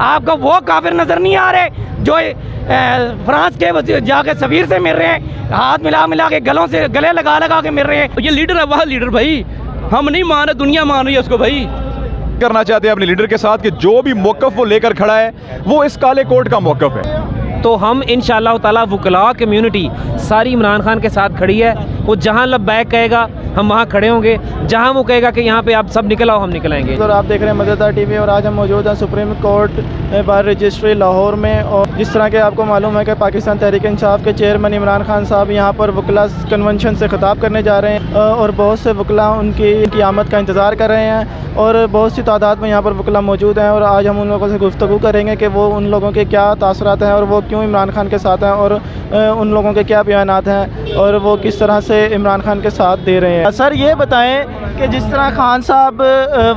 आपको वो काफिर नजर नहीं आ रहे जो फ्रांस के जाके सफीर से मिल रहे हैं, हाथ मिला मिला के गले लगा लगा के मिल रहे हैं। ये लीडर है, वह लीडर भाई, हम नहीं मान रहे, दुनिया मान रही है उसको भाई। करना चाहते हैं अपने लीडर के साथ कि जो भी मौक़िफ़ वो लेकर खड़ा है वो इस काले कोट का मौक़िफ़ है। तो हम इंशाअल्लाह ताला वकला कम्युनिटी सारी इमरान खान के साथ खड़ी है। वो जहाँ लब्बैक कहेगा हम वहाँ खड़े होंगे, जहाँ वो कहेगा कि यहाँ पे आप सब निकल आओ हम निकल आएंगे। तो आप देख रहे हैं मज़ेदार टीवी और आज हम मौजूद हैं supreme court bar registry Lahore में। और जिस तरह के आपको मालूम है कि पाकिस्तान तहरीक इंसाफ के चेयरमैन इमरान खान साहब यहाँ पर वकला कन्वेंशन से खिताब करने जा रहे हैं और बहुत से वकला उनकी आमद का इंतज़ार कर रहे हैं और बहुत सी तादाद में यहाँ पर वकला मौजूद हैं। और आज हम उन लोगों से गुफ्तगू करेंगे कि वो उन लोगों के क्या तासरात हैं और वो क्यों इमरान खान के साथ हैं और उन लोगों के क्या बयानात हैं और वो किस तरह से इमरान खान के साथ दे रहे हैं। सर ये बताएं कि जिस तरह खान साहब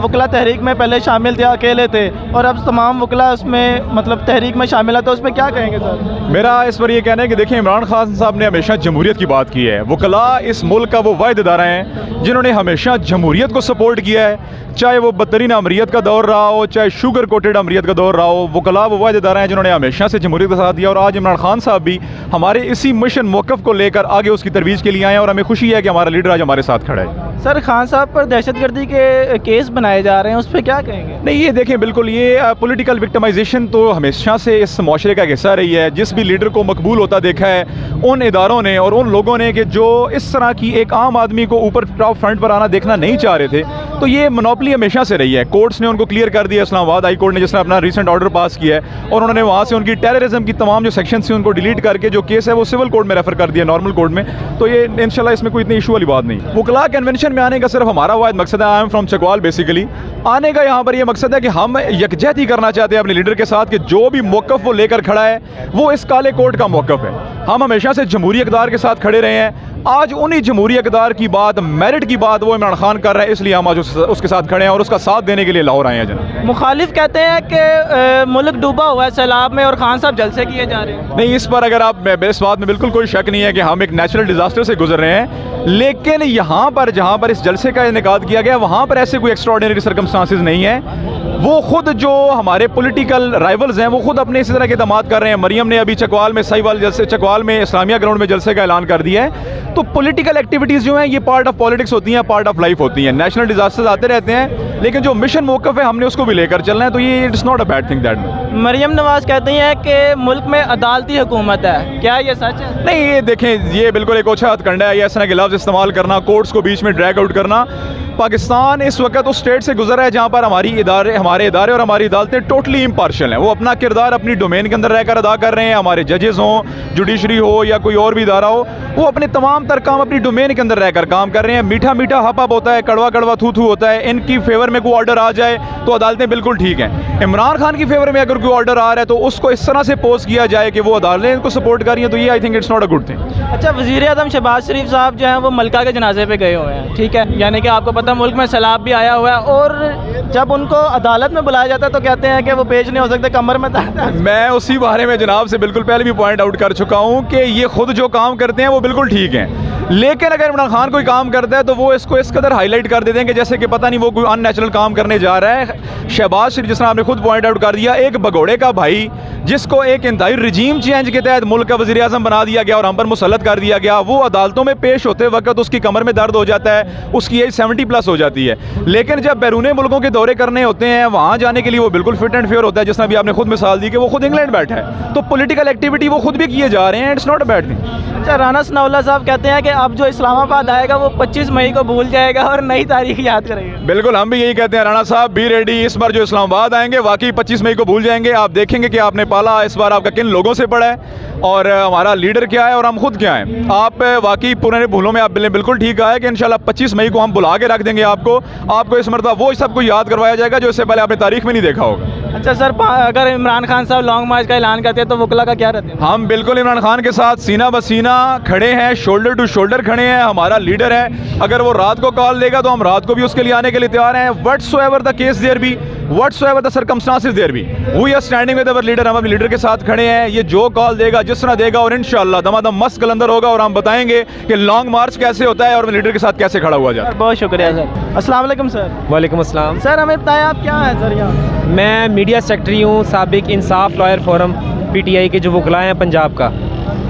वकला तहरीक में पहले शामिल थे, अकेले थे, और अब तमाम वकला उसमें मतलब तहरीक में शामिल है, तो उसमें क्या कहेंगे सर? मेरा इस पर यह कहना है कि देखिए, इमरान खान साहब ने हमेशा जमहूरियत की बात की है। वकला इस मुल्क का वो वाहिद इदारा हैं जिन्होंने हमेशा जमहूरियत को सपोर्ट किया है, चाहे वो बदतरीन अमरीत का दौर रहा हो, चाहे शुगर कोटेड अमरीत का दौर रहा हो। वकला वो वाहिद इदारा हैं जिन्होंने हमेशा से जमहूरियत का साथ दिया और आज इमरान खान साहब भी हमारे इसी मिशन मौक़िफ़ को लेकर आगे उसकी तरवीज के लिए आए हैं और हमें खुशी है कि हमारा लीडर आज हमारे साथ खड़ा है। सर खान साहब पर दहशतगर्दी के केस बनाए जा रहे हैं, उस पर क्या कहेंगे? नहीं, ये देखें, बिल्कुल ये पॉलिटिकल विक्टिमाइजेशन तो हमेशा से इस माशरे का हिस्सा रही है। जिस भी लीडर को मकबूल होता देखा है उन इदारों ने और उन लोगों ने कि जो इस तरह की एक आम आदमी को ऊपर टॉप फ्रंट पर आना देखना नहीं चाह रहे थे, तो ये मोनोपली हमेशा से रही है। कोर्ट्स ने उनको क्लियर कर दिया, इस्लामाबाद हाई कोर्ट ने जिसने अपना रिसेंट ऑर्डर पास किया है और उन्होंने वहाँ से उनकी टेररिज्म की तमाम जो सेक्शन थी उनको डिलीट करके जो केस है वो सिविल कोर्ट में रेफर कर दिया, नॉर्मल कोर्ट में। तो ये इंशाल्लाह इसमें कोई इतनी इशू वाली बात नहीं। वकला कन्वेंशन में आने का सिर्फ हमारा वाहिद मकसद है, I am from Chakwal basically, आने का यहाँ पर ये मकसद है कि हम यकजहती करना चाहते हैं अपने लीडर के साथ कि जो भी मौक़िफ़ वो लेकर खड़ा है वो इस काले कोट का मौक़िफ़ है। हम हमेशा से जमहूरी इक़्तिदार के साथ खड़े रहे हैं, आज उन्हीं जमहूरी इक़्तिदार की बात, मेरिट की बात वो इमरान खान कर रहे हैं, इसलिए हम आज उसके साथ खड़े हैं और उसका साथ देने के लिए लाहौर आए हैं। जनाब, मुखालिफ कहते हैं कि मुल्क डूबा हुआ है सैलाब में और खान साहब जलसे किए जा रहे हैं। नहीं, इस पर अगर आप, इस बात में बिल्कुल कोई शक नहीं है कि हम एक नेचुरल डिज़ास्टर से गुजर रहे हैं, लेकिन यहाँ पर जहाँ पर इस जलसे का इनेकाद किया गया वहाँ पर ऐसे कोई एक्स्ट्राऑर्डिनरी सर्कमस्टांसेस नहीं है। वो खुद जो हमारे पॉलिटिकल राइवल्स हैं वो खुद अपने इसी तरह के इक़दामात कर रहे हैं। मरियम ने अभी चकवाल में सहीवाल जलसे, चकवाल में इस्लामिया ग्राउंड में जलसे का ऐलान कर दिया है। तो पॉलिटिकल एक्टिविटीज़ जो हैं ये पार्ट ऑफ पॉलिटिक्स होती हैं, पार्ट ऑफ लाइफ होती हैं। नेशनल डिजास्टर्स आते रहते हैं, लेकिन जो मिशन मौक़िफ़ है हमने उसको भी लेकर चलना है, तो ये it's not a bad thing that. Maryam Nawaz कहती हैं कि मुल्क में अदालती हुकूमत है, क्या ये सच है? नहीं, ये देखें, ये बिल्कुल एक ओछा हथकंडा है, ये इस तरह के लफ्ज़ इस्तेमाल करना, कोर्ट्स को बीच में ड्रैग आउट करना। पाकिस्तान इस वक्त उस स्टेट से गुजरा है जहाँ पर हमारे इदारे और हमारी अदालतें टोटली इम्पार्शल हैं। वो अपना किरदार अपनी डोमेन के अंदर रहकर अदा कर रहे हैं। हमारे जजेस हों, जुडिशरी हो या कोई और भी इदारा हो, वो अपने तमाम तर काम अपनी डोमेन के अंदर रहकर काम कर रहे हैं। मीठा मीठा हप हप होता है, कड़वा कड़वा थू थू होता है। इनकी फेवर में कोई ऑर्डर आ जाए तो अदालतें बिल्कुल ठीक हैं। इमरान खान की फेवर में अगर कोई ऑर्डर आ रहा है तो उसको इस तरह से पोस्ट किया जाए कि वो अदालतें इनको सपोर्ट कर रही हैं, तो ये I think it's not a good thing. अच्छा, वज़ीर आज़म शहबाज शरीफ साहब जो हैं वो मलका के जनाजे पे गए हुए हैं, ठीक है, यानी कि आपको पता मुल्क में सैलाब भी आया हुआ है, और जब उनको अदालत में बुलाया जाता है तो कहते हैं कि वो पेश नहीं हो सकते, कमर में दर्द है। मैं उसी बारे में जनाब से बिल्कुल पहले भी पॉइंट आउट कर चुका हूँ कि ये खुद जो काम करते हैं वो बिल्कुल ठीक हैं, लेकिन अगर इमरान खान कोई काम करता है तो वो इसको इस कदर हाईलाइट कर देते हैं कि जैसे कि पता नहीं वो कोई अननेचुरल काम करने जा रहा है। शहबाज शरीफ, जिस तरह आपने खुद पॉइंट आउट कर दिया, एक भगोड़े का भाई जिसको एक इंतहाई रजीम चेंज के तहत मुल्क का वज़ीर आज़म बना दिया गया और हम पर मुसल्लत कर दिया गया, वो अदालतों में पेश होते वक्त उसकी कमर में दर्द हो जाता है, उसकी एज 70+ हो जाती है, लेकिन जब बैरूनी मुल्कों के दौरे करने होते हैं वहाँ जाने के लिए वो बिल्कुल फिट एंड फेयर होता है। जिसने भी आपने खुद मिसाल दी कि वो खुद इंग्लैंड बैठा है, तो पॉलिटिकल एक्टिविटी वो खुद भी किए जा रहे हैं, it's not a bad thing. अच्छा, राना सनाउल्लाह साहब कहते हैं कि अब जो इस्लामाबाद आएगा वो 25 मई को भूल जाएगा और नई तारीख याद करेगा। बिल्कुल, हम भी यही कहते हैं राना साहब, बी रेडी। इस बार जो इस्लामाबाद आएंगे वाकई 25 मई को भूल जाएंगे। आप देखेंगे कि आपने पाला इस बार आपका किन लोगों से पड़ा है और हमारा लीडर क्या है और हम खुद क्या हैं। आप वाकई पुराने भूलों में आप बिल्कुल ठीक आए कि इंशाल्लाह 25 मई को हम बुला के रख देंगे आपको इस मरतबा वो सबको याद करवाया जाएगा जो इससे पहले आपने तारीख में नहीं देखा होगा। अच्छा सर, अगर इमरान खान साहब लॉन्ग मार्च का ऐलान करते हैं तो वकला का क्या रहता है? हम बिल्कुल इमरान खान के साथ सीना बसीना खड़े हैं, शोल्डर टू शोल्डर खड़े हैं। हमारा लीडर है, अगर वो रात को कॉल देगा तो हम रात को भी उसके लिए आने के लिए तैयार हैं। Whatsoever the case there be, whatever the circumstances there be we are standing with our leader. हम अपने लीडर के साथ खड़े हैं, ये जो कॉल देगा जिस तरह देगा और इंशाअल्लाह दमादम मस्त कलंदर होगा और हम बताएंगे कि लॉन्ग मार्च कैसे होता है और लीडर के साथ कैसे खड़ा हुआ जाए। बहुत शुक्रिया सर। अस्सलाम वालेकुम सर। वालेकुम अस्सलाम। सर हमें बताएं आप क्या हैं सर यहाँ? मैं मीडिया सेक्रेटरी हूँ साबिक इंसाफ लॉयर फोरम PTI के जो वकला हैं पंजाब का।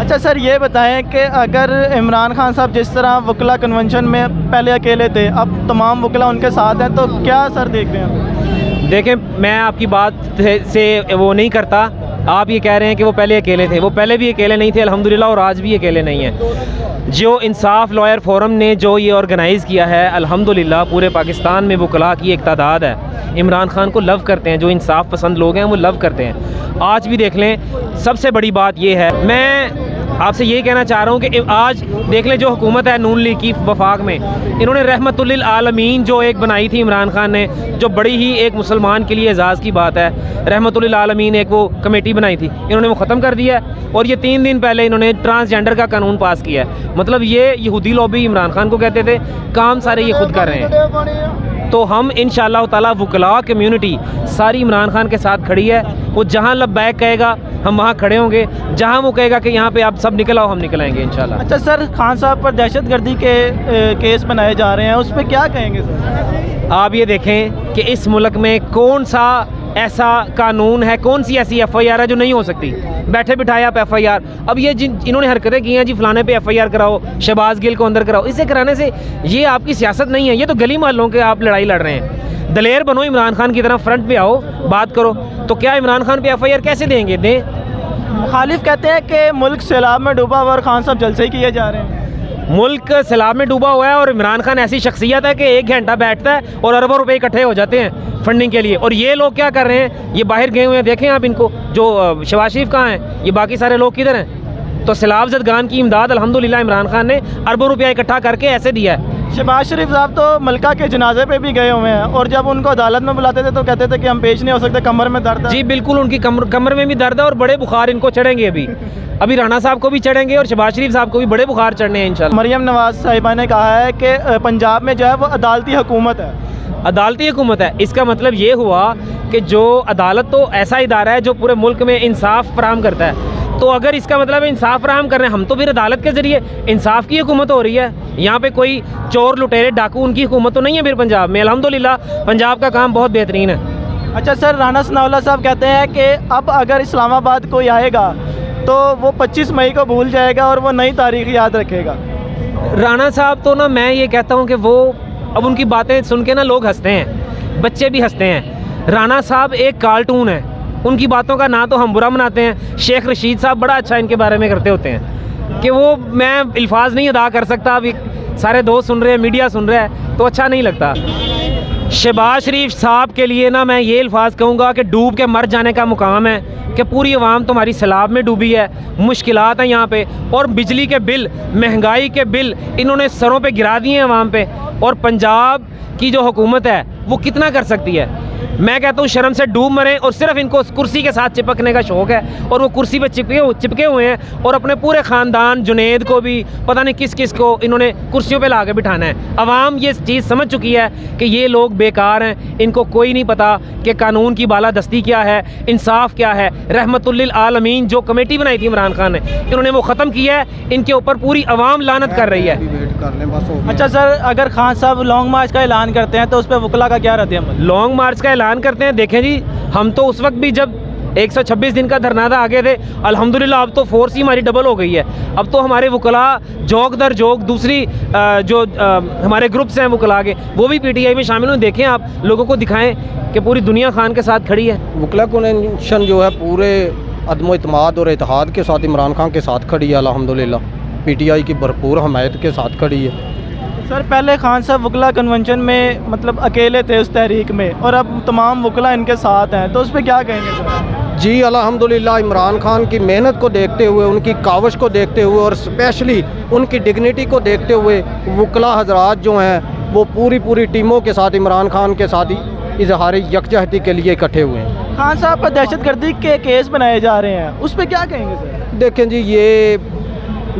अच्छा सर ये बताएं कि अगर इमरान खान साहब जिस तरह वकला कन्वेंशन में पहले अकेले थे, अब तमाम वकला उनके साथ हैं, तो क्या सर देख रहे हैं? देखें, मैं आपकी बात से वो नहीं करता। आप ये कह रहे हैं कि वो पहले अकेले थे, वो पहले भी अकेले नहीं थे अल्हम्दुलिल्लाह, और आज भी अकेले नहीं हैं। जो इंसाफ लॉयर फोरम ने जो ये ऑर्गेनाइज़ किया है अल्हम्दुलिल्लाह, पूरे पाकिस्तान में वकला की एक तादाद है, इमरान खान को लव करते हैं, जो इंसाफ पसंद लोग हैं वो लव करते हैं। आज भी देख लें, सबसे बड़ी बात ये है, मैं आपसे यही कहना चाह रहा हूँ कि आज देख लें जो हुकूमत है नून लीग की वफाक में, इन्होंने रहमतुल्लिल आलमीन जो एक बनाई थी इमरान खान ने, जो बड़ी ही एक मुसलमान के लिए एजाज़ की बात है, रहमतुल्लिल आलमीन एक वो कमेटी बनाई थी, इन्होंने वो ख़त्म कर दिया है। और ये 3 दिन पहले इन्होंने ट्रांसजेंडर का कानून पास किया है। मतलब ये यहूदी लॉबी इमरान खान को कहते थे, काम सारे ये खुद कर रहे हैं। तो हम इंशाअल्लाह ताला वकला कम्युनिटी सारी इमरान खान के साथ खड़ी है। वो जहाँ लब्बैक कहेगा हम वहाँ खड़े होंगे, जहाँ वो कहेगा कि यहाँ पे आप सब निकल आओ, हम निकल आएंगे इंशाल्लाह। अच्छा सर, खान साहब पर दहशतगर्दी के केस बनाए जा रहे हैं, उस पर क्या कहेंगे सर? आप ये देखें कि इस मुल्क में कौन सा ऐसा कानून है, कौन सी ऐसी FIR है जो नहीं हो सकती। बैठे बिठाए आप FIR, अब ये इन्होंने हरकतें की हैं जी, फलाने पे FIR कराओ, शहबाज गिल को अंदर कराओ, इसे कराने से ये आपकी सियासत नहीं है, ये तो गली मोहल्लों के आप लड़ाई लड़ रहे हैं। दलेर बनो, इमरान खान की तरह फ्रंट पे आओ, बात करो। तो क्या इमरान खान पे FIR कैसे देंगे? दें। मुखालिफ कहते हैं कि मुल्क सैलाब में डूबा हुआ और खान साहब जलसे ही किए जा रहे हैं। मुल्क सैलाब में डूबा हुआ है और इमरान खान ऐसी शख्सियत है कि 1 घंटा बैठता है और अरबों रुपए इकट्ठे हो जाते हैं फंडिंग के लिए। और ये लोग क्या कर रहे हैं, ये बाहर गए हुए हैं, देखें आप इनको, जो शहबाज शरीफ कहाँ हैं, ये बाकी सारे लोग किधर हैं? तो सैलाब ज़दगान की इमदाद अल्हम्दुलिल्लाह इमरान खान ने अरबों रुपया इकट्ठा करके ऐसे दिया है। शहबाज शरीफ साहब तो मलका के जनाजे पे भी गए हुए हैं, और जब उनको अदालत में बुलाते थे तो कहते थे कि हम पेश नहीं हो सकते, कमर में दर्द है। जी बिल्कुल, उनकी कमर में भी दर्द है और बड़े बुखार इनको चढ़ेंगे। अभी राणा साहब को भी चढ़ेंगे और शहबाज शरीफ साहब को भी बड़े बुखार चढ़ने हैं इंशाल्लाह। मरियम नवाज साहिबा ने कहा है कि पंजाब में जो है वो अदालती हुकूमत है। अदालती हुकूमत है, इसका मतलब ये हुआ कि जो अदालत तो ऐसा इदारा है जो पूरे मुल्क में इंसाफ फराहम करता है। तो अगर इसका मतलब इंसाफ फराहम कर रहे हैं हम, तो फिर अदालत के ज़रिए इंसाफ की हुकूमत हो रही है। यहाँ पे कोई चोर लुटेरे डाकू उनकी हुकूमत तो नहीं है फिर पंजाब में। अल्हम्दुलिल्लाह पंजाब का काम बहुत बेहतरीन है। अच्छा सर, राना सनाउल्लाह साहब कहते हैं कि अब अगर इस्लामाबाद कोई आएगा तो वो 25 मई को भूल जाएगा और वो नई तारीख याद रखेगा। राणा साहब तो ना, मैं ये कहता हूँ कि वो, अब उनकी बातें सुन के ना लोग हंसते हैं, बच्चे भी हंसते हैं। राणा साहब एक कार्टून है, उनकी बातों का ना तो हम बुरा मनाते हैं। शेख रशीद साहब बड़ा अच्छा इनके बारे में करते होते हैं कि वो, मैं अल्फाज नहीं अदा कर सकता, अभी सारे दोस्त सुन रहे हैं, मीडिया सुन रहा है, तो अच्छा नहीं लगता। शहबाज शरीफ साहब के लिए ना मैं ये अल्फाज कहूँगा कि डूब के मर जाने का मुकाम है कि पूरी आवाम तुम्हारी सैलाब में डूबी है, मुश्किलात हैं यहाँ पे, और बिजली के बिल, महंगाई के बिल इन्होंने सरों पे गिरा दिए हैं आवाम पे। और पंजाब की जो हुकूमत है वो कितना कर सकती है? मैं कहता हूँ शर्म से डूब मरें, और सिर्फ इनको कुर्सी के साथ चिपकने का शौक़ है और वो कुर्सी पे चिपके हुए हैं, और अपने पूरे ख़ानदान, जुनेद को भी, पता नहीं किस किस को इन्होंने कुर्सियों पे ला के बिठाना है। अवाम ये चीज़ समझ चुकी है कि ये लोग बेकार हैं, इनको कोई नहीं पता कि कानून की बालादस्ती क्या है, इंसाफ क्या है। रहमतुल्लिल आलमीन जो कमेटी बनाई थी इमरान खान ने, इन्होंने वो ख़त्म किया है, इनके ऊपर पूरी अवाम लानत कर रही है। अच्छा सर, अगर खान साहब लॉन्ग मार्च का ऐलान करते हैं तो उस पर वकला का क्या रद्द-ए-अमल? लॉन्ग मार्च का ऐलान करते हैं, देखें जी, हम तो उस वक्त भी जब 126 दिन का धरना था आगे थे, अल्हम्दुलिल्लाह अब तो फोर्स ही हमारी डबल हो गई है। अब तो हमारे वकला जोक दर जोक, दूसरी जो हमारे ग्रुप्स हैं वकला के, वो भी PTI में शामिल हुए। देखें आप, लोगों को दिखाएं कि पूरी दुनिया खान के साथ खड़ी है। वकला कन्वेंशन जो है पूरे अदम इत्माद और इत्तेहाद के साथ इमरान खान के साथ खड़ी है। अल्हम्दुलिल्लाह PTI की भरपूर हमायत के साथ खड़ी है। सर, पहले खान साहब वकला कन्वेंशन में मतलब अकेले थे उस तहरीक में, और अब तमाम वकला इनके साथ हैं, तो उस पर क्या कहेंगे सर? जी अल्हम्दुलिल्लाह इमरान खान की मेहनत को देखते हुए, उनकी काविश को देखते हुए, और स्पेशली उनकी डिग्निटी को देखते हुए वकला हजरात जो हैं वो पूरी टीमों के साथ इमरान खान के साथ ही इजहार यकजहती के लिए इकट्ठे हुए हैं। खान साहब पर दहशतगर्दी के केस बनाए जा रहे हैं, उस पर क्या कहेंगे सर? देखें जी, ये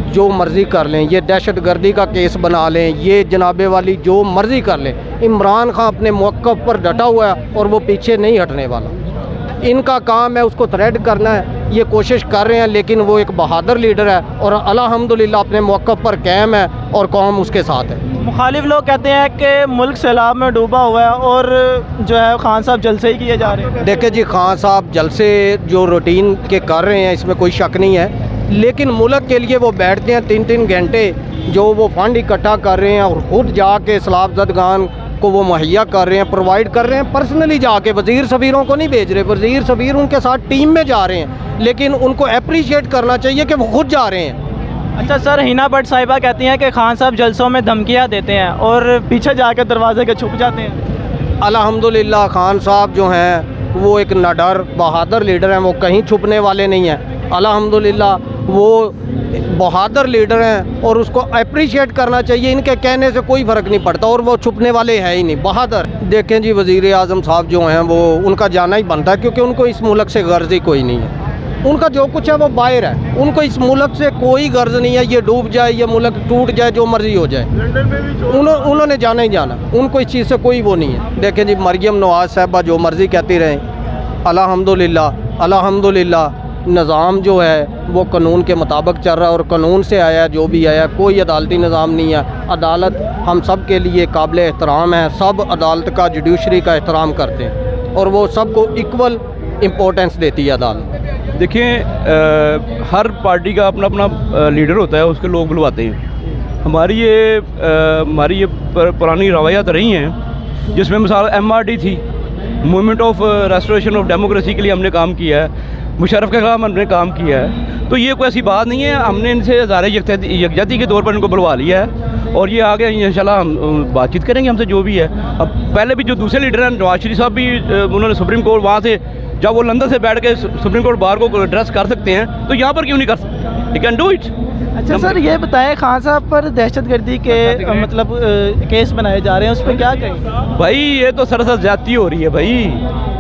जो मर्ज़ी कर लें, ये दहशत गर्दी का केस बना लें, ये जनाबे वाली जो मर्ज़ी कर लें, इमरान खान अपने मौक़िफ़ पर डटा हुआ है और वो पीछे नहीं हटने वाला। इनका काम है उसको थ्रेड करना है, ये कोशिश कर रहे हैं, लेकिन वो एक बहादुर लीडर है और अल्हम्दुलिल्लाह अपने मौक़िफ़ पर कायम है और कौम उसके साथ है। मुखालिफ लोग कहते हैं कि मुल्क सैलाब में डूबा हुआ है और जो है खान साहब जलसे ही किए जा रहे हैं। देखिए जी, खान साहब जलसे जो रूटीन के कर रहे हैं इसमें कोई शक नहीं है, लेकिन मुल्क के लिए वो बैठते हैं 3-3 घंटे, जो वो फंड इकट्ठा कर रहे हैं और ख़ुद जाके सलाबजदगान को वो मुहैया कर रहे हैं, प्रोवाइड कर रहे हैं, पर्सनली जाके, वज़ीर सफ़ीरों को नहीं भेज रहे, वज़ीर सफ़ीर उनके साथ टीम में जा रहे हैं, लेकिन उनको अप्रिशिएट करना चाहिए कि वो खुद जा रहे हैं। अच्छा सर, हिना भट्ट साहिबा कहती हैं कि खान साहब जलसों में धमकियां देते हैं और पीछे जाकर दरवाजे के छुप जाते हैं। अल्हम्दुलिल्लाह खान साहब जो हैं वो एक निडर बहादुर लीडर हैं, वो कहीं छुपने वाले नहीं हैं। अल्हम्दुलिल्लाह वो बहादुर लीडर हैं और उसको अप्रिशिएट करना चाहिए, इनके कहने से कोई फ़र्क नहीं पड़ता और वो छुपने वाले हैं ही नहीं, बहादुर। देखें जी, वज़ीर आज़म साहब जो हैं वो उनका जाना ही बनता है, क्योंकि उनको इस मुल्क से गर्ज ही कोई नहीं है। उनका जो कुछ है वो बाहर है, उनको इस मुल्क से कोई गर्ज नहीं है, ये डूब जाए, ये मुल्क टूट जाए, जो मर्जी हो जाए, उन्होंने जाना ही जाना, उनको इस चीज़ से कोई वो नहीं है। देखें जी, मरियम नवाज़ साहबा जो मर्ज़ी कहती रहें, अल्हम्दुलिल्लाह निज़ाम जो है वो कानून के मुताबिक चल रहा है और कानून से आया जो भी आया, कोई अदालती निज़ाम नहीं है। अदालत हम सब के लिए काबिल एहतराम है, सब अदालत का जुडिशरी का एहतराम करते हैं और वो सबको इक्वल इम्पोर्टेंस देती है अदालत। देखिए, हर पार्टी का अपना अपना लीडर होता है, उसके लोग बुलवाते हैं। हमारी ये पुरानी रवायत रही हैं, जिसमें मिसाल MRD थी, movement of restoration of democracy के लिए हमने काम किया है, मुशर्रफ के खिलाफ हमने काम किया है। तो ये कोई ऐसी बात नहीं है, हमने इनसे ज़ाहिर यकजहती के तौर पर इनको बुलवा लिया है और ये आगे इंशाल्लाह हम बातचीत करेंगे हमसे जो भी है। अब पहले भी जो दूसरे लीडर हैं, नवाज शरीफ साहब भी, उन्होंने सुप्रीम कोर्ट वहाँ से, जब वो लंदन से बैठ के सुप्रीम कोर्ट बार को एड्रेस कर सकते हैं, तो यहाँ पर क्यों नहीं कर सकते? You can do it. अच्छा सर, ये बताएं, खान साहब पर दहशतगर्दी के मतलब केस बनाए जा रहे हैं, उस पर क्या कहें? भाई ये तो सरासर ज्यादती हो रही है भाई।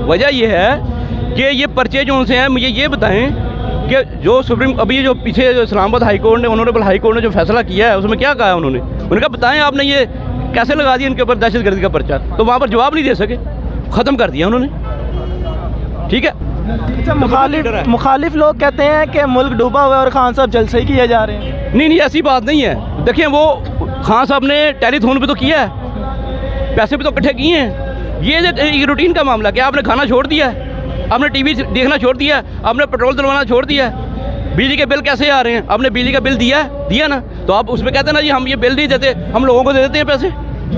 वजह ये है कि ये पर्चे जो उनसे हैं, मुझे ये बताएं कि जो सुप्रीम, अभी जो पीछे जो इस्लामाबाद हाई कोर्ट ने, ऑनरेबल हाई कोर्ट ने जो फैसला किया है, उसमें क्या कहा है उन्होंने? उनका बताएं आपने ये कैसे लगा दिया इनके ऊपर दहशतगर्दी का पर्चा, तो वहाँ पर जवाब नहीं दे सके, ख़त्म कर दिया उन्होंने। ठीक है। अच्छा, मुखालिफ लोग कहते हैं कि मुल्क डूबा हुआ है और खान साहब जलसे ही किए जा रहे हैं। नहीं, ऐसी बात नहीं है। देखिए, वो खान साहब ने टेलीथॉन पे तो किया है, पैसे भी तो इकट्ठे किए हैं। ये रूटीन का मामला, क्या आपने खाना छोड़ दिया है, आपने टीवी देखना छोड़ दिया है, आपने पेट्रोल डलवाना छोड़ दिया है? बिजली के बिल कैसे आ रहे हैं? आपने बिजली का बिल दिया ना, तो आप उसमें कहते हैं ना जी हम ये बिल नहीं देते, हम लोगों को दे देते हैं पैसे।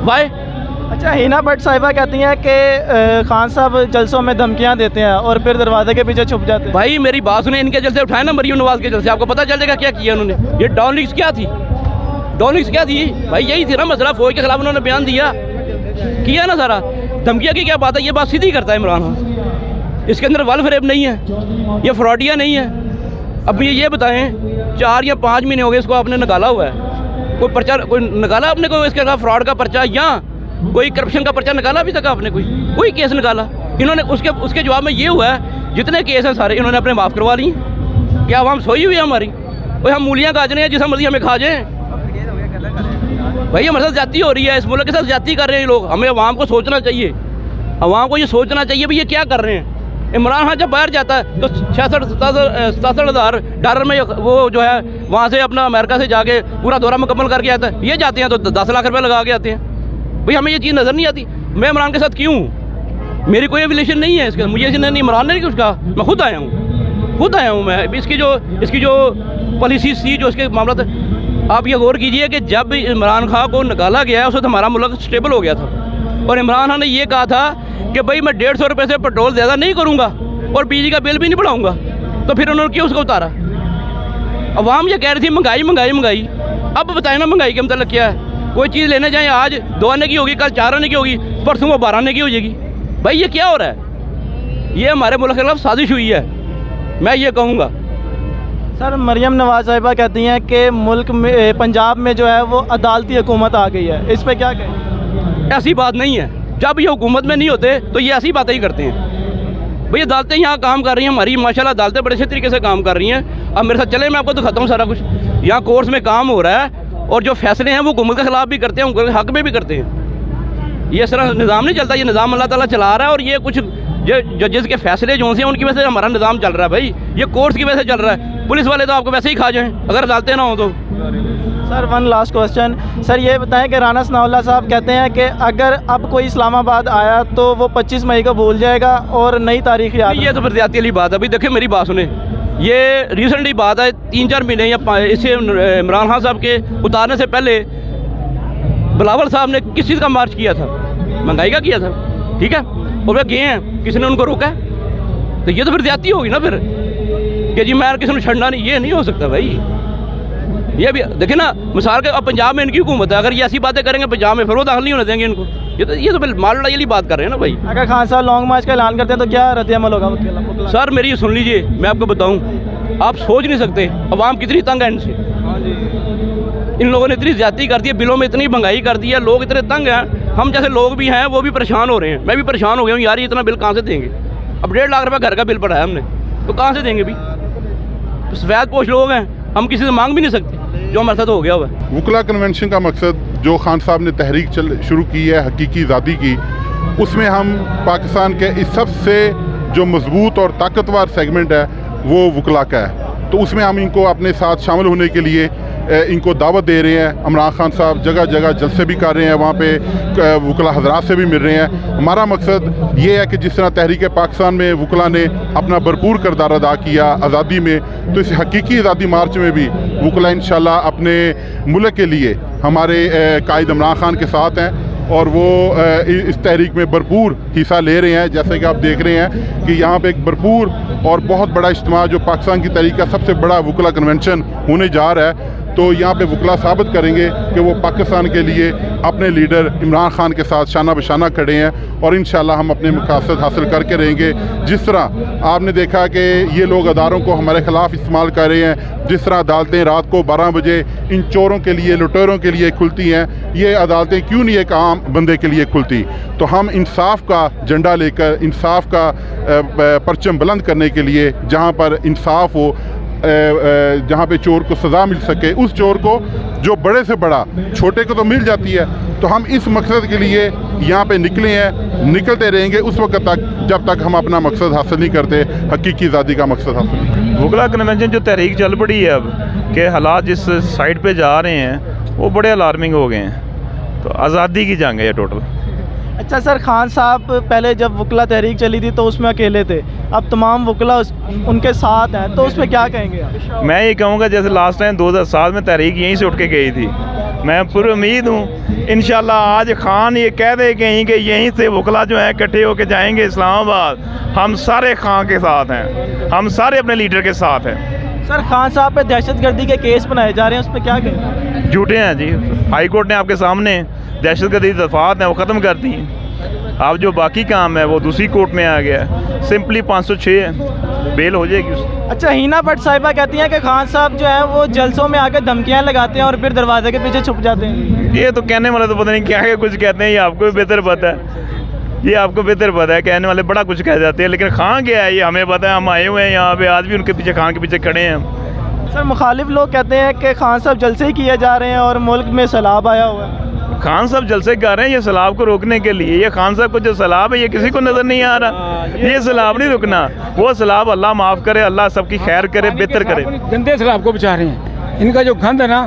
वाई? अच्छा, हिना भट्ट साहिबा कहती हैं कि खान साहब जलसों में धमकियां देते हैं और फिर दरवाजे के पीछे छुप जाते हैं। भाई मेरी बात सुने, इनके जलसे उठाए ना मरियम नवाज के जलसे, आपको पता चल जाएगा क्या किया उन्होंने। ये डाउनलिंक्स क्या थी? डाउनलिंक्स क्या थी भाई? यही थी ना मसला, फौज के खिलाफ उन्होंने बयान दिया, किया ना सारा। धमकियाँ की क्या बात है? ये बात सीधी करता है इमरान खान, इसके अंदर वल्फ रेप नहीं है, ये फ्रॉडिया नहीं है। अब ये बताएं, 4 या 5 महीने हो गए इसको आपने निकाला हुआ है, कोई पर्चा कोई निकाला आपने, कोई इसके खिलाफ फ्रॉड का पर्चा या कोई करप्शन का पर्चा निकाला अभी तक आपने? कोई केस निकाला? इन्होंने उसके जवाब में ये हुआ है, जितने केस हैं सारे इन्होंने अपने माफ़ करवा लिए। क्या आवाम सोई हुई है हमारी? भाई हम मूलियाँ गाजने हैं, जिस मर्जी हमें खा जाएँ। भाई हमारे साथ जाती हो रही है, इस मुल्क के साथ जाती कर रहे हैं ये लोग। हमें आवाम को सोचना चाहिए, आवाम को ये सोचना चाहिए भाई ये क्या कर रहे हैं। इमरान खान जब बाहर जाता है तो 66-67 हज़ार डॉलर में वो जो है वहाँ से अपना अमेरिका से जाके पूरा दौरा मुकम्मल करके आता है। ये जाते हैं तो 10 लाख रुपए लगा के आते हैं। भाई हमें ये चीज़ नज़र नहीं आती। मैं इमरान के साथ क्यों? मेरी कोई रिलेशन नहीं है इसके, मुझे नहीं, इमरान ने नहीं उसका, मैं खुद आया हूँ मैं। इसकी जो पॉलिसी थी, जो इसके मामला था, आप ये गौर कीजिए कि जब इमरान खान को निकाला गया उस वक्त हमारा मुल्क स्टेबल हो गया था और इमरान खान ने ये कहा था कि भाई मैं 150 रुपये से पेट्रोल ज़्यादा नहीं करूँगा और बिजली का बिल भी नहीं बढ़ाऊँगा। तो फिर उन्होंने क्यों उसको उतारा? अवाम ये कह रही थी महंगाई। अब बताएं ना महंगाई के मतलब क्या है? कोई चीज़ लेने जाएँ, आज 2 आने की होगी, कल 4 आने की होगी, परसों वो 12 आने की हो जाएगी। भाई ये क्या हो रहा है? ये हमारे मुल्क के खिलाफ साजिश हुई है, मैं ये कहूँगा। सर, मरियम नवाज साहिबा कहती हैं कि मुल्क में, पंजाब में जो है वो अदालती हुकूमत आ गई है, इस पर क्या कहें? ऐसी बात नहीं है। जब ये हुकूमत में नहीं होते तो ये ऐसी बातें ही करते हैं। भाई अदालतें यहाँ काम कर रही हैं, हमारी माशाल्लाह अदालतें बड़े अच्छे तरीके से काम कर रही हैं। अब मेरे साथ चले, मैं आपको दिखाता हूँ सारा कुछ। यहाँ कोर्ट्स में काम हो रहा है और जो फैसले हैं वो हुकूमत के खिलाफ भी करते हैं, उनके हक में भी करते हैं। ये सारा निज़ाम नहीं चलता, ये निज़ाम अल्लाह ताला चला रहा है और ये कुछ जजेस के फैसले जो हैं उनकी वजह से हमारा निज़ाम चल रहा है भाई, ये कोर्ट्स की वजह से चल रहा है। पुलिस वाले तो आपको वैसे ही खा जाएं अगर अदालतें ना हो तो। Sir one last question, sir ये बताएं कि राना सनाउल्लाह साहब कहते हैं कि अगर अब कोई इस्लामाबाद आया तो वो 25 मई को भूल जाएगा और नई तारीख याद। ये तो फिर ज़्यादती वाली बात है। अभी देखिए मेरी बात सुने, ये रिसेंटली बात है 3-4 महीने या इससे इमरान खान साहब के उतारने से पहले बिलावल साहब ने किस चीज़ का मार्च किया था? महंगाई का किया था, ठीक है, और वे गए हैं, किसी ने उनको रोका है? तो ये तो फिर ज़्यादती होगी ना फिर कि जी मैं किसी ने छड़ना नहीं, ये नहीं हो सकता भाई। ये भी देखिए ना, मिसाल के अब पंजाब में इनकी हुकूमत है, अगर ये ऐसी बातें करेंगे पंजाब में फिर वो दाखिल नहीं होने देंगे इनको। ये तो फिर माल लड़ाई वाली बात कर रहे हैं ना भाई। अगर खान साहब लॉन्ग मार्च का ऐलान करते हैं तो क्या रद्द-ए-अमल होगा? सर मेरी सुन लीजिए, मैं आपको बताऊं, आप सोच नहीं सकते अवाम कितनी तंग है इनसे। इन लोगों ने इतनी ज्यादती कर दी है, बिलों में इतनी महंगाई कर दी है, लोग इतने तंग हैं। हम जैसे लोग भी हैं वो भी परेशान हो रहे हैं, मैं भी परेशान हो गया हूँ यार, ये इतना बिल कहाँ से देंगे? अब 1.5 लाख रुपये घर का बिल पड़ा है हमने, तो कहाँ से देंगे भी? तो सफेद पोश लोग हैं, हम किसी से मांग भी नहीं सकते, जो हमारे साथ हो गया हुआ है। वकला कन्वेंशन का मकसद जो खान साहब ने तहरीक शुरू की है हकीकी आज़ादी की, उसमें हम पाकिस्तान के इस सबसे जो मजबूत और ताकतवर सेगमेंट है वो वकला का है, तो उसमें हम इनको अपने साथ शामिल होने के लिए इनको दावत दे रहे हैं। इमरान खान साहब जगह जगह जलसे भी कर रहे हैं, वहाँ पे वकला हजरात से भी मिल रहे हैं। हमारा मकसद ये है कि जिस तरह तहरीक पाकिस्तान में वकला ने अपना भरपूर किरदार अदा किया आज़ादी में, तो इस हकीकी आज़ादी मार्च में भी वकला इंशाल्लाह अपने मुल्क के लिए हमारे कायद इमरान खान के साथ हैं और वो इस तहरीक में भरपूर हिस्सा ले रहे हैं। जैसे कि आप देख रहे हैं कि यहाँ पे एक भरपूर और बहुत बड़ा इज्तिमा जो पाकिस्तान की तहरीक का सबसे बड़ा वकला कन्वेंशन होने जा रहा है, तो यहाँ पे वकला साबित करेंगे कि वो पाकिस्तान के लिए अपने लीडर इमरान खान के साथ शाना बशाना खड़े हैं और इंशाल्लाह हम अपने मकसद हासिल करके रहेंगे। जिस तरह आपने देखा कि ये लोग अदारों को हमारे ख़िलाफ़ इस्तेमाल कर रहे हैं, जिस तरह अदालतें रात को 12 बजे इन चोरों के लिए, लुटेरों के लिए खुलती हैं, ये अदालतें क्यों नहीं एक आम बंदे के लिए खुलती? तो हम इंसाफ का झंडा लेकर, इंसाफ का परचम बुलंद करने के लिए, जहाँ पर इंसाफ हो, जहाँ पे चोर को सज़ा मिल सके, उस चोर को जो बड़े से बड़ा, छोटे को तो मिल जाती है, तो हम इस मकसद के लिए यहाँ पे निकले हैं, निकलते रहेंगे उस वक्त तक जब तक हम अपना मकसद हासिल नहीं करते, हकीकी आज़ादी का मकसद हासिल नहीं। वकला कन्वेंशन जो तहरीक चल पड़ी है अब के हालात जिस साइड पे जा रहे हैं वो बड़े अलार्मिंग हो गए हैं, तो आज़ादी की जंग है ये टोटल। अच्छा सर, खान साहब पहले जब वकला तहरीक चली थी तो उसमें अकेले थे, अब तमाम वकला उनके साथ हैं, तो उसमें क्या कहेंगे आप? मैं ये कहूँगा जैसे लास्ट टाइम 2007 में तहरीक यहीं से उठ के गई थी, मैं पूरी उम्मीद हूँ इंशाल्लाह आज खान ये कह दे कहीं कि यहीं से वकला जो है इकट्ठे होके जाएंगे इस्लामाबाद, हम सारे खान के साथ हैं, हम सारे अपने लीडर के साथ हैं। सर खान साहब पे दहशतगर्दी के केस बनाए जा रहे हैं, उस पर क्या कहेंगे? झूठे हैं जी, हाई कोर्ट ने आपके सामने दहशतगर्दी दफात हैं वो ख़त्म कर दी हैं। अब जो बाकी काम है वो दूसरी कोर्ट में आ गया है, सिंपली 506 है, बेल हो जाएगी उसकी। अच्छा, हिना भट्ट साहिबा कहती हैं कि खान साहब जो है वो जलसों में आकर धमकियां लगाते हैं और फिर दरवाजे के पीछे छुप जाते हैं। ये तो कहने वाले तो पता नहीं क्या क्या कुछ कहते हैं, ये आपको भी बेहतर पता है, ये आपको बेहतर पता है, कहने वाले बड़ा कुछ कह जाते हैं, लेकिन खान क्या है ये हमें पता है, हम आए हुए हैं यहाँ पे, आज भी उनके पीछे, खान के पीछे खड़े हैं। सर मुखालिफ लोग कहते हैं कि खान साहब जलसे ही किए जा रहे हैं और मुल्क में सैलाब आया हुआ है। खान साहब जलसे कर रहे हैं ये सैलाब को रोकने के लिए, ये खान साहब को जो सैलाब है ये किसी को नज़र नहीं आ रहा, ये सैलाब नहीं रुकना, वो सैलाब अल्लाह माफ़ करे, अल्लाह सबकी खैर करे, बेहतर करे। गंदे सैलाब को बचा रहे हैं, इनका जो गंद है ना,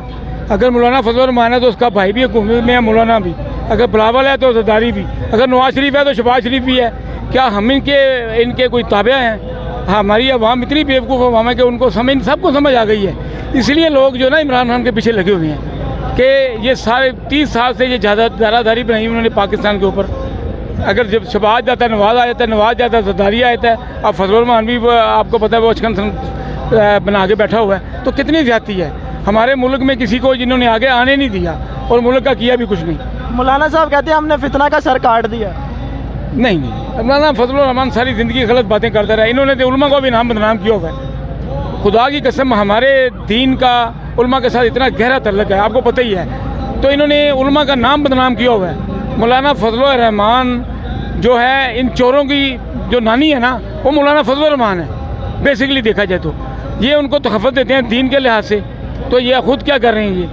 अगर मौलाना फजल रहमान है तो उसका भाई भी हुकूमत में है, मौलाना भी, अगर बिलावल है तो सरदारी भी, अगर नवाज शरीफ है तो शहबाज शरीफ भी है। क्या हम इनके कोई ताबे हैं? हमारी अवाम इतनी बेवकूफ़ अवाम है कि उनको सबको समझ आ गई है, इसलिए लोग जो ना इमरान खान के पीछे लगे हुए हैं कि ये सारे 30 साल से ये ज़्यादादारी बनाई उन्होंने पाकिस्तान के ऊपर। अगर जब शहबाज जाता है, नवाज आ जाता है, नवाज जाता है, सरदारी आ जाता है, अब फजल रहमान भी आपको पता है वो अचकन बना के बैठा हुआ है, तो कितनी ज़्यादती है हमारे मुल्क में, किसी को जिन्होंने आगे आने नहीं दिया और मुल्क का किया भी कुछ नहीं। मौलाना साहब कहते हैं हमने फितना का सर काट दिया। नहीं, मौलाना फजल रहमान सारी ज़िंदगी गलत बातें करते रहे, इन्होंने तो उलमा को भी नाम बदनाम किया हुआ है। खुदा की कसम हमारे दीन का उलमा के साथ इतना गहरा तल्लुक है, आपको पता ही है, तो इन्होंने उलमा का नाम बदनाम किया हुआ है। मौलाना फजल रहमान जो है, इन चोरों की जो नानी है ना, वो मौलाना फजल रहमान है बेसिकली देखा जाए तो। ये उनको तहफ़्फ़ुज़ देते हैं दीन के लिहाज से, तो ये खुद क्या कर रहे हैं ये?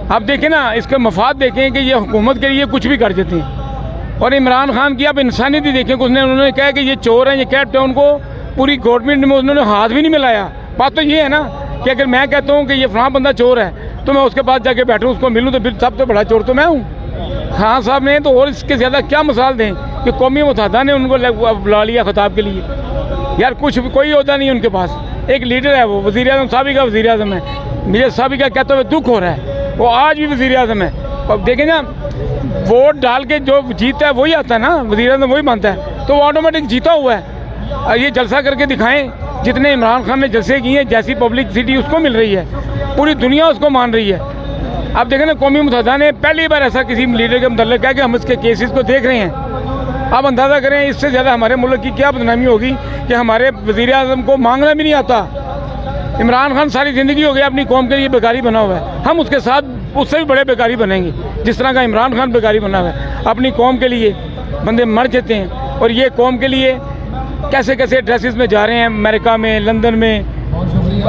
आप देखें ना, इसके मफाद देखें कि ये हुकूमत के लिए कुछ भी कर देते हैं। और इमरान खान की आप इंसानियत ही देखें, उन्होंने कहा कि ये चोर हैं, ये कैप्ट है, उनको पूरी गवर्नमेंट में उन्होंने हाथ भी नहीं मिलाया। बात तो ये है ना कि अगर मैं कहता हूँ कि ये फलां बंदा चोर है तो मैं उसके पास जाके बैठूँ, उसको मिलूँ, तो फिर सबसे बड़ा चोर तो मैं हूँ। खान साहब ने तो और इसके ज़्यादा क्या मिसाल दें कि कौमी मुत्तहिदा ने उनको बुला लिया खिताब के लिए। यार कुछ भी कोई होता नहीं है उनके पास, एक लीडर है, वो वज़ीर आज़म साबिक़ा वज़ीर आज़म है। मुझे साबिक़ा कहते हुए दुख हो रहा है, वो आज भी वज़ीर आज़म है। अब देखें ना, वोट डाल के जो जीतता है वही आता है ना, वज़ीर आज़म वही बनता है, तो वो ऑटोमेटिक जीता हुआ है। ये जलसा करके दिखाएं, जितने इमरान खान ने जलसे किए हैं, जैसी पब्लिसिटी उसको मिल रही है, पूरी दुनिया उसको मान रही है। आप देखें ना, कौमी मुत्तहिदा ने पहली बार ऐसा किसी लीडर के मुतल्लिक़ कहा कि हम इसके केसेस को देख रहे हैं। आप अंदाज़ा करें इससे ज़्यादा हमारे मुल्क की क्या बदनामी होगी कि हमारे वज़ीर आज़म को मांगना भी नहीं आता। इमरान खान सारी ज़िंदगी हो गई अपनी कौम के लिए बेकारी बना हुआ है, हम उसके साथ उससे भी बड़े बेकारी बनेंगे जिस तरह का इमरान खान बेकारी बना हुआ है। अपनी कौम के लिए बंदे मर जाते हैं, और ये कौम के लिए कैसे कैसे ड्रेसेस में जा रहे हैं, अमेरिका में, लंदन में।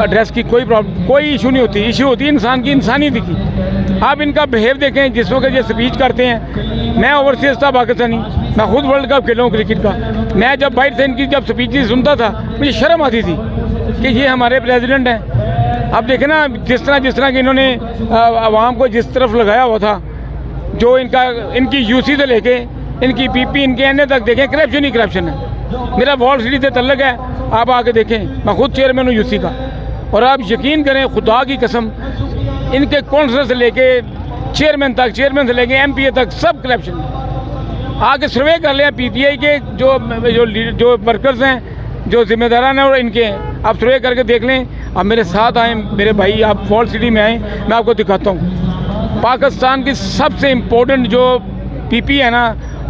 ड्रेस की कोई प्रॉब्लम, कोई इशू नहीं होती, इशू होती है इंसान की इंसानियत की। आप इनका बिहेव देखें, जिस वक्त ये स्पीच करते हैं। मैं ओवरसीज था पाकिस्तानी, मैं खुद वर्ल्ड कप खेला हूँ क्रिकेट का। मैं जब बाइट से इनकी जब स्पीचेस सुनता था मुझे शर्म आती थी कि ये हमारे प्रेसिडेंट हैं। अब देखें ना, जिस तरह कि इन्होंने आवाम को जिस तरफ लगाया हुआ था, जो इनकी यूसी से लेके इनकी पीपी, इनके एनए तक देखें, करप्शन ही करप्शन है। मेरा वॉल सिटी से तल्लक है, आप आके देखें, मैं खुद चेयरमैन हूँ यूसी का। और आप यकीन करें, खुदा की कसम, इनके काउंसलर से लेके चेयरमैन तक, चेयरमैन से लेके एमपीए तक, सब करप्शन। आके सर्वे कर लें पीटीआई के जो वर्कर्स हैं, जो जिम्मेदारान हैं, और इनके आप सर्वे करके देख लें। अब मेरे साथ आए मेरे भाई, आप वॉल सिटी में आए, मैं आपको दिखाता हूँ। पाकिस्तान की सबसे इम्पोर्टेंट जो पीपी है ना,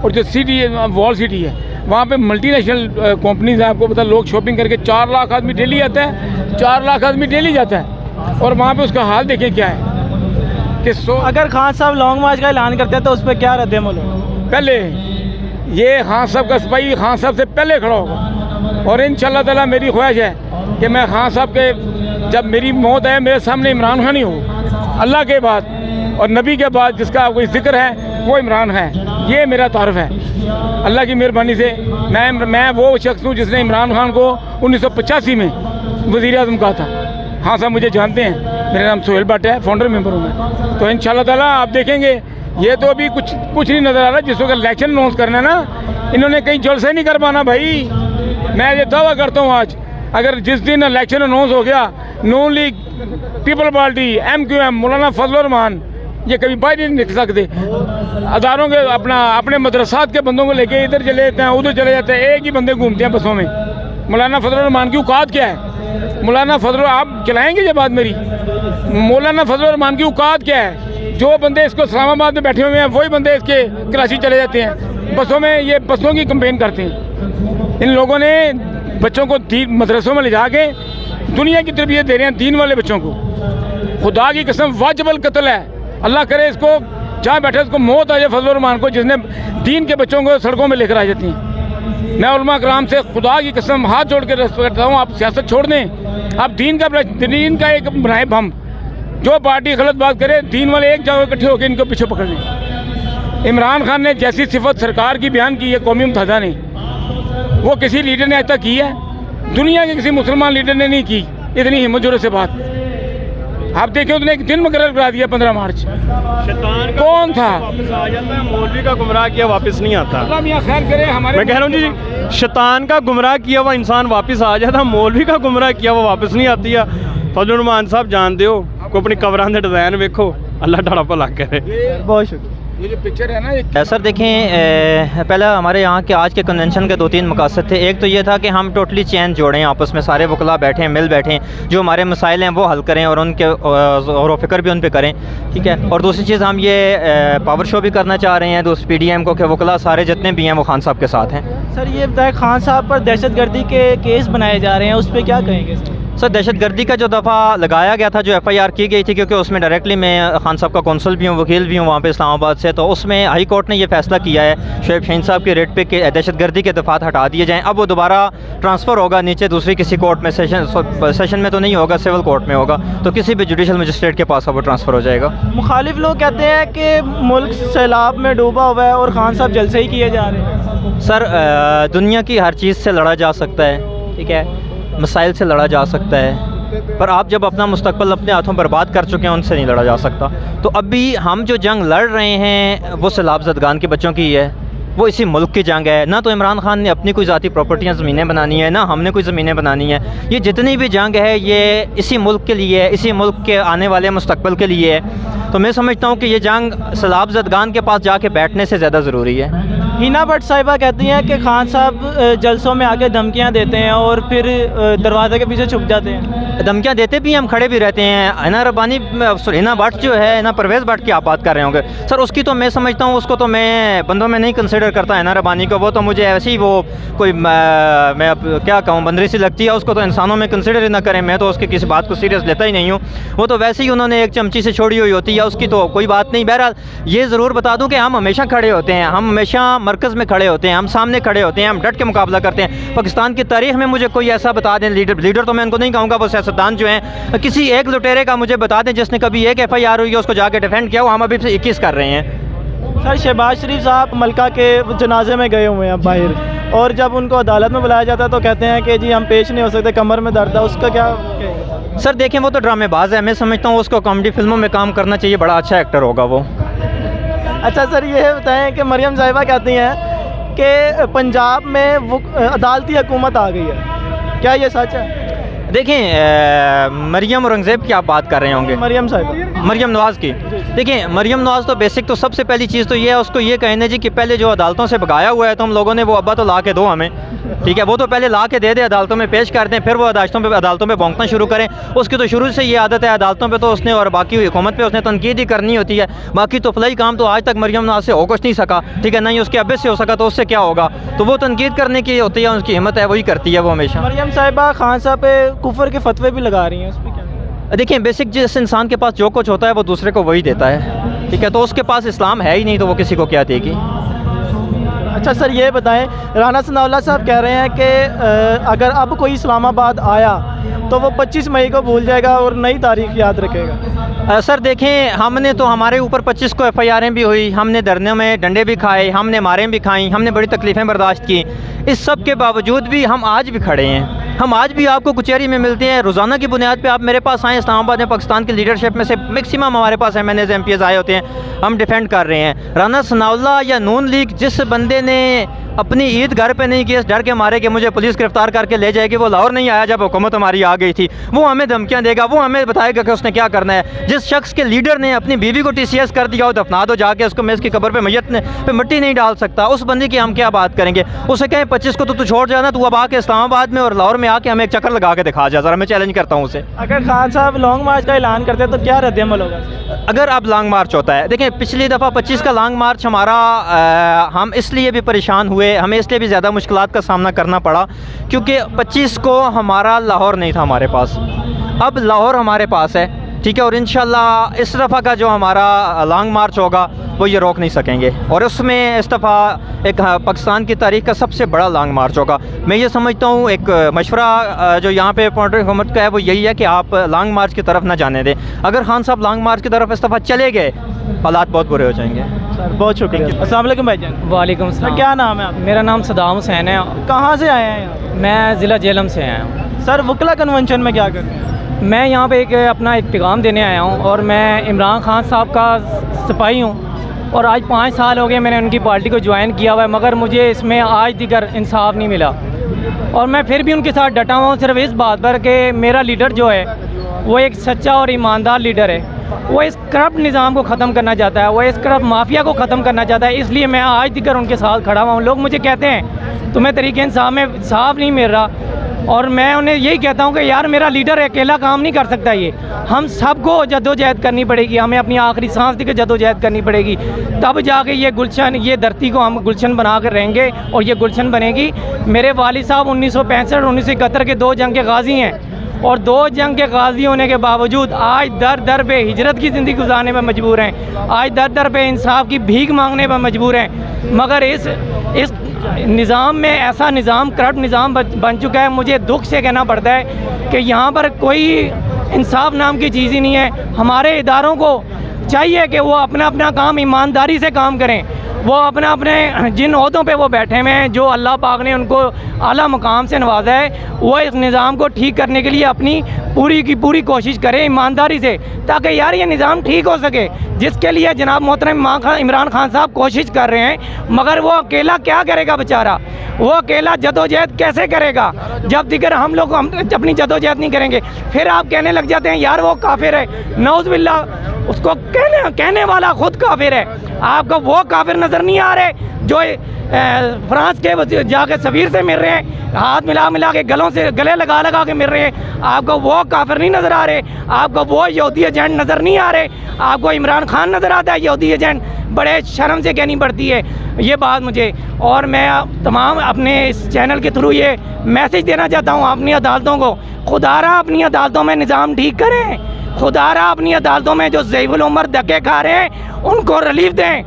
और जो सिटी वॉल सिटी है, वहाँ पे मल्टीनेशनल कंपनीज हैं। आपको पता, लोग शॉपिंग करके 4 लाख आदमी डेली आता है, 4 लाख आदमी डेली जाता है। और वहाँ पे उसका हाल देखें क्या है कि अगर खान साहब लॉन्ग मार्च का ऐलान करते हैं तो उस पर क्या रद्द-ए-अमल होगा? पहले ये खान साहब का सिपाही खान साहब से पहले खड़ा होगा। और इंशाअल्लाह ताला मेरी ख्वाहिश है कि मैं खान साहब के, जब मेरी मौत है, मेरे सामने इमरान खान ही हो। अल्लाह के बाद और नबी के बाद जिसका कोई जिक्र है वो इमरान है। ये मेरा तारफ़ है। अल्लाह की मेहरबानी से मैं वो शख्स हूँ जिसने इमरान खान को 1985 में वज़ीर आज़म कहा था। हाँ साहब मुझे जानते हैं, मेरा नाम सोहेल भट्ट है, फाउंडर मेंबर हूँ मैं। तो इंशाअल्लाह ताला आप देखेंगे, ये तो अभी कुछ नहीं नज़र आ रहा। जिस वक्त इलेक्शन अनाउंस करना है ना, इन्होंने कहीं जलसे नहीं कर पाना भाई। मैं ये दावा करता हूँ आज, अगर जिस दिन इलेक्शन अनाउंस हो गया, नून लीग, पीपल पार्टी, MQM, मौलाना फजल रहमान, ये कभी बाहर नहीं निकल सकते। अदारों के अपने मदरसात के बंदों को लेके इधर चले जाते हैं, उधर चले जाते हैं, एक ही बंदे घूमते हैं बसों में। मौलाना फजल रहमान की औकात क्या है? मौलाना फजल, आप चलाएंगे ये बात मेरी? मौलाना फजल रहमान की औकात क्या है? जो बंदे इसको इस्लामाबाद में बैठे हुए हैं वही बंदे इसके कराची चले जाते हैं बसों में। ये बसों की कंपेन करते हैं। इन लोगों ने बच्चों को मदरसों में ले जाके दुनिया की तरबियत दे रहे हैं, दीन वाले बच्चों को। खुदा की कसम वाजिबल कत्ल है। अल्लाह करे इसको जहाँ बैठे इसको मौत आ जाए फजल रहमान को, जिसने दीन के बच्चों को सड़कों में लेकर आ जाती हैं। मैं उलमा कराम से खुदा की कसम हाथ जोड़ के रिक्वेस्ट करता हूँ, आप सियासत छोड़ दें, आप दीन का एक बनाए बम। जो पार्टी गलत बात करे, दीन वाले एक जगह इकट्ठे होकर इनको पीछे पकड़ लें। इमरान खान ने जैसी सिफत सरकार की बयान की है कौमी मुत्तहिदा ने, वो किसी लीडर ने आज तक की है? दुनिया के किसी मुसलमान लीडर ने नहीं की इतनी हिम्मत जोर से बात। आप देखिए, उसने एक दिन मुकर्रर करा दिया 15 मार्च। कौन था? मौलवी का गुमराह किया वापस नहीं आता। अल्लाह मियां खैर करे। हमारे मैं कह रहा हूँ जी, शैतान का गुमराह किया हुआ इंसान वापस आ जाता, मौलवी का गुमराह किया हुआ वापस नहीं आती है। फजल रहमान साहब जानते हो, को अपनी कबरां दे डिज़ाइन वेखो, अल्लाह ढाड़ा भला करे। बहुत शुक्रिया। ये जो पिक्चर है ना, सर देखें, पहले हमारे यहाँ के आज के कन्वेंशन के 2-3 मकासद थे। एक तो ये था कि हम टोटली चैन जोड़ें, आपस में सारे वकला बैठें, मिल बैठें, जो हमारे मसाइल हैं वो हल करें और उनके गौर व फिक्र भी उन पर करें, ठीक है। और दूसरी चीज़, हम ये पावर शो भी करना चाह रहे हैं दूसरी PDM को, कि वकला सारे जितने भी हैं वो खान साहब के साथ हैं। सर ये बताएं, खान साहब पर दहशतगर्दी के केस बनाए जा रहे हैं, उस पर क्या कहेंगे? सर दहशतगर्दी का जो दफ़ा लगाया गया था, जो FIR की गई थी, क्योंकि उसमें डायरेक्टली मैं खान साहब का कौंसल भी हूँ, वकील भी हूँ वहाँ पे इस्लामाबाद से, तो उसमें हाई कोर्ट ने ये फैसला किया है शोएब शाहीन साहब के रेट पे कि दहशतगर्दी के दफ़ात हटा दिए जाएँ। अब वो दोबारा ट्रांसफ़र होगा नीचे दूसरी किसी कोर्ट में, सेशन में तो नहीं होगा, सिविल कोर्ट में होगा, तो किसी भी जुडिशल मजिस्ट्रेट के पास वो ट्रांसफ़र हो जाएगा। मुखालिफ लोग कहते हैं कि मुल्क सैलाब में डूबा हुआ है और खान साहब जलसे ही किए जा रहे हैं। सर दुनिया की हर चीज़ से लड़ा जा सकता है, ठीक है, मसाइल से लड़ा जा सकता है, पर आप जब अपना मुस्तकबिल अपने हाथों बर्बाद कर चुके हैं उनसे नहीं लड़ा जा सकता। तो अभी हम जो जंग लड़ रहे हैं वो सैलाब ज़दगान के बच्चों की है, वो इसी मुल्क की जंग है। ना तो इमरान खान ने अपनी कोई ज़ाती प्रॉपर्टियाँ ज़मीनें बनानी है, ना हमने कोई ज़मीनें बनानी है। ये जितनी भी जंग है ये इसी मुल्क के लिए है, इसी मुल्क के आने वाले मुस्तकबिल के लिए है। तो मैं समझता हूँ कि ये जंग सैलाब ज़दगान के पास जाके बैठने से ज़्यादा ज़रूरी है। हिना भट्ट साहिबा कहती हैं कि खान साहब जलसों में आके धमकियां देते हैं और फिर दरवाजे के पीछे छुप जाते हैं। धमकियां देते भी, हम खड़े भी रहते हैं। हिना रब्बानी, हिना भट्ट जो है, हिना परवेज़ भट्ट की आप बात कर रहे होंगे सर, उसकी तो मैं समझता हूँ, उसको तो मैं बंदों में नहीं कंसिडर करता हिना रब्बानी को। वो तो मुझे ऐसे ही वो कोई मैं अब क्या कहूँ बंदरी सी लगती है, उसको तो इंसानों में कंसिडर ही ना करें। मैं तो उसकी किसी बात को सीरियस लेता ही नहीं हूँ। वो तो वैसे ही उन्होंने एक चमची से छोड़ी हुई होती है, उसकी तो कोई बात नहीं। बहरहाल ये ज़रूर बता दूँ कि हम हमेशा खड़े होते हैं, हम हमेशा मरकज़ में खड़े होते हैं, हम सामने खड़े होते हैं, हम डट के मुकाबला करते हैं। पाकिस्तान की तारीख़ में मुझे कोई ऐसा बता दें, लीडर तो मैं उनको नहीं कहूँगा, वो सियासतदान जो हैं, किसी एक लुटेरे का मुझे बता दें जिसने कभी एक FIR हुई है उसको जाके डिफेंड किया हो। हम अभी से 21 कर रहे हैं। सर शहबाज शरीफ साहब मलका के जनाजे में गए हुए हैं बाहर, और जब उनको अदालत में बुलाया जाता है तो कहते हैं कि जी हम पेश नहीं हो सकते, कमर में दर्द है। उसका क्या कहेंगे? सर देखें, वो तो ड्रामेबाज है। मैं समझता हूँ उसको कॉमेडी फिल्मों में काम करना चाहिए, बड़ा अच्छा एक्टर होगा वो। अच्छा सर, ये बताएं कि मरियम साहिबा कहती हैं कि पंजाब में वो अदालती हुकूमत आ गई है, क्या ये सच है? देखें मरियम औरंगज़ेब की आप बात कर रहे होंगे, मरियम साहिबा, मरियम नवाज़ की। देखिए मरियम नवाज़ तो बेसिक तो सबसे पहली चीज़ तो ये है, उसको ये कहने जी कि पहले जो अदालतों से भगाया हुआ है तुम लोगों ने, वो अब्बा तो ला के दो हमें, ठीक है, वो तो पहले ला के दे दे, अदालतों में पेश कर दें, फिर वो अदालतों पे भौंकना शुरू करें। उसकी तो शुरू से ये आदत है, अदालतों पे तो उसने और बाकी हुकूमत पे उसने तनकीद ही करनी होती है। बाकी तो फलाई काम तो आज तक मरियम नवाज़ से हो कुछ नहीं सका, ठीक है, ना ही उसके अब्बे से हो सका, तो उससे क्या होगा? तो वो तनकीद करने की होती है, उसकी हिम्मत है, वही करती है वो हमेशा। मरियम साहिबा खान साहब पे कुफर के फतवे भी लगा रही हैं, उस पर क्या? देखिए बेसिक जिस इंसान के पास जो कुछ होता है वो दूसरे को वही देता है, ठीक है, तो उसके पास इस्लाम है ही नहीं, तो वो किसी को क्या देगी। अच्छा सर ये बताएं, राना सनाउल्लाह साहब कह रहे हैं कि अगर अब कोई इस्लामाबाद आया तो वो 25 मई को भूल जाएगा और नई तारीख याद रखेगा। सर देखें, हमने तो हमारे ऊपर 25 को FIR भी हुई, हमने धरने में डंडे भी खाए, हमने मारें भी खाई, हमने बड़ी तकलीफ़ें बर्दाश्त की। इस सब के बावजूद भी हम आज भी खड़े हैं। हम आज भी आपको कचहरी में मिलते हैं, रोज़ाना की बुनियाद पे आप मेरे पास आएँ। इस्लामाबाद में पाकिस्तान की लीडरशिप में से मैक्सिमम हमारे पास MNAs MPs आए होते हैं, हम डिफेंड कर रहे हैं। राना सनाउल्लाह या नून लीग जिस बंदे ने अपनी ईद घर पे नहीं की इस डर के मारे कि मुझे पुलिस गिरफ्तार करके ले जाएगी, वो लाहौर नहीं आया जब हुकूमत हमारी आ गई थी, वो हमें धमकियां देगा, वो हमें बताएगा कि उसने क्या करना है। जिस शख्स के लीडर ने अपनी बीवी को TCS कर दिया हो, दफना दो जाके उसको, मैं इसकी कब्र पे मैयत पे मिट्टी नहीं डाल सकता, उस बंदे की हम क्या बात करेंगे? उसे कहें 25 को तो तू छोड़ जाना, तू अब आके इस्लामाबाद में और लाहौर में आके हमें एक चक्कर लगा के दिखा जा, जरा मैं चैलेंज करता हूँ उसे। अगर खान साहब लॉन्ग मार्च का ऐलान करते हैं तो क्या रद्द-ए-अमल होगा? अगर अब लॉन्ग मार्च होता है, देखें पिछली दफ़ा 25 का लॉन्ग मार्च हमारा हम इसलिए भी परेशान हुए, हमें इसलिए भी ज़्यादा मुश्किलात का सामना करना पड़ा क्योंकि 25 को हमारा लाहौर नहीं था हमारे पास, अब लाहौर हमारे पास है, ठीक है, और इंशाल्लाह इस दफ़ा का जो हमारा लॉन्ग मार्च होगा वो ये रोक नहीं सकेंगे, और उसमें इस दफ़ा एक पाकिस्तान की तारीख़ का सबसे बड़ा लॉन्ग मार्च होगा। मैं ये समझता हूँ एक मशवरा जो यहाँ पे पॉलिटिकल हुकूमत का है वो यही है कि आप लॉन्ग मार्च की तरफ ना जाने दें। अगर खान साहब लॉन्ग मार्च की तरफ इस दफ़ा चले गए, हालात बहुत बुरे हो जाएंगे। सर बहुत शुक्रिया। अस्सलाम वालेकुम भाईजान। वालेकुम सलाम। क्या नाम है आपका? मेरा नाम सदाम हुसैन है। कहाँ से आए हैं? मैं ज़िला जेलम से आया हूँ। सर वकला कन्वेंशन में क्या कर रहे हैं? मैं यहाँ पे अपना एक पैगाम देने आया हूँ, और मैं इमरान खान साहब का सिपाही हूँ, और आज 5 साल हो गए मैंने उनकी पार्टी को ज्वाइन किया हुआ है, मगर मुझे इसमें आज दिगर इंसाफ नहीं मिला, और मैं फिर भी उनके साथ डटा हुआ हूँ सिर्फ इस बात पर कि मेरा लीडर जो है वो एक सच्चा और ईमानदार लीडर है। वो इस करप्ट निज़ाम को ख़त्म करना चाहता है, वो इस करप्ट माफिया को ख़त्म करना चाहता है, इसलिए मैं आज दिगर उनके साथ खड़ा हुआ हूँ। लोग मुझे कहते हैं तुम्हें तरीके इंसाफ में इंसाफ नहीं मिल रहा, और मैं उन्हें यही कहता हूँ कि यार मेरा लीडर अकेला काम नहीं कर सकता, ये हम सबको जद्दोजहद करनी पड़ेगी, हमें अपनी आखिरी सांस तक जद्दोजहद करनी पड़ेगी, तब जाके ये गुलशन, ये धरती को हम गुलशन बना कर रहेंगे, और ये गुलशन बनेगी। मेरे वालिद साहब 1965 और 1971 के 2 जंग के गाजी हैं, और 2 जंग के गाजी होने के बावजूद आज दर दर पे हिजरत की ज़िंदगी गुजारने पर मजबूर हैं, आज दर दर पे इंसाफ की भीख मांगने पर मजबूर हैं। मगर इस निज़ाम में ऐसा निज़ाम करप्ट निज़ाम बन चुका है, मुझे दुख से कहना पड़ता है कि यहाँ पर कोई इंसाफ नाम की चीज़ ही नहीं है। हमारे इदारों को चाहिए कि वो अपना अपना काम ईमानदारी से काम करें, वो अपना अपने जिन ओहदों पे वो बैठे हुए हैं, जो अल्लाह पाक ने उनको आला मुकाम से नवाजा है, वो इस निज़ाम को ठीक करने के लिए अपनी पूरी की पूरी कोशिश करें ईमानदारी से, ताकि यार ये निज़ाम ठीक हो सके, जिसके लिए जनाब मोहतरम इमरान खान साहब कोशिश कर रहे हैं। मगर वो अकेला क्या करेगा बेचारा, वो अकेला जदोजहद कैसे करेगा जब दिगर हम लोग अपनी जदोजहद नहीं करेंगे। फिर आप कहने लग जाते हैं यार वो काफिर है, नौज़ुबिल्लाह, उसको कहने वाला खुद काफिर है। आपको वो काफिर नज़र नहीं आ रहे जो फ्रांस के जाके सफ़ीर से मिल रहे हैं, हाथ मिला के गले लगा के मिल रहे हैं। आपको वो काफिर नहीं नज़र आ रहे, आपको वो यहूदी एजेंट नज़र नहीं आ रहे, आपको इमरान खान नज़र आता है यहूदी एजेंट। बड़े शर्म से कहनी पड़ती है ये बात मुझे। और मैं तमाम अपने इस चैनल के थ्रू ये मैसेज देना चाहता हूँ अपनी अदालतों को, खुदारा अपनी अदालतों में निज़ाम ठीक करें, खुदारा अपनी अदालतों में जो ज़ैबुल उमर धक्के खा रहे हैं उनको रिलीफ दें,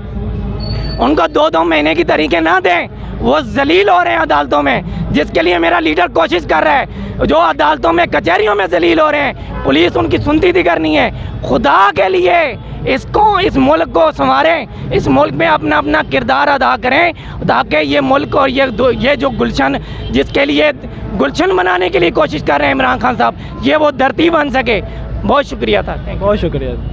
उनको 2-2 महीने की तरीके ना दें। वो जलील हो रहे हैं अदालतों में, जिसके लिए मेरा लीडर कोशिश कर रहा है। जो अदालतों में कचहरियों में जलील हो रहे हैं, पुलिस उनकी सुनती दिगर नहीं है। खुदा के लिए इस मुल्क को संवारें, इस मुल्क में अपना अपना किरदार अदा करें, ताकि ये मुल्क और ये जो गुलशन, जिसके लिए गुलशन बनाने के लिए कोशिश कर रहे हैं इमरान खान साहब, ये वो धरती बन सके। बहुत शुक्रिया था, बहुत शुक्रिया।